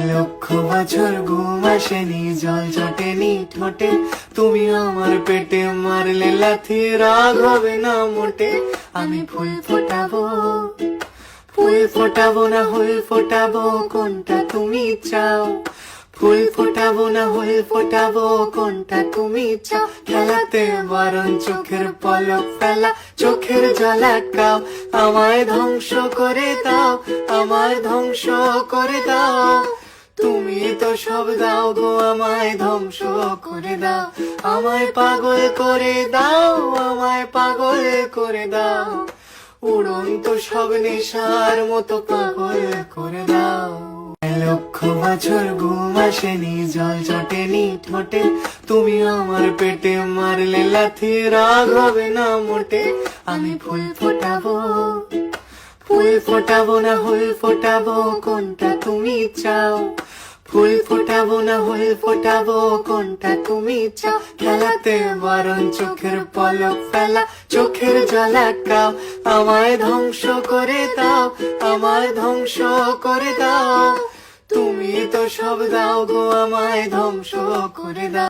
লক্ষ বছর ঘুম আসেনি, জল জটেনি ঠোঁটে, তুমি আমার পেটে মারলে লাথি, রাগ হবে না মোটে। আমি ফুল ফোটাবো, ফুল ফোটাবো না হুল ফোটাবো, কোনটা তুমি চাও? ফুল ফোটাবো না হুল ফোটাবো, কোনটা তুমি চাও? খেলাতে বারণ, চোখের পলক ফেলা, চোখের জল আটকাও। আমায় ধ্বংস করে দাও, আমায় ধ্বংস করে দাও। তুমি তো সব দাও গো, আমায় ধ্বংস করে দাও। আমায় পাগল করে দাও, আমায় পাগল করে দাও। উড়ন্ত সব নেশার মতো পাগল করে দাও। লক্ষ বছর ঘুম আসেনি, জল জটেনি ঠোঁটে, তুমি আমার পেটে মারলে লাথি, রাগ হবে না মোটে। আমি ফুল ফোটাবো, ফুল ফোটাবো না হুল ফোটাবো, কোনটা তুমি চাও? ফুল ফোটাবো না হুল ফোটাবো, কোনটা তুমি চাও? খেলাতে বারণ, চোখের পলক ফেলা, চোখের জল আটকাও। আমায় ধ্বংস করে দাও, আমায় ধ্বংস করে দাও। তুমি তো সব দাও গো, আমায় ধ্বংস করে দাও।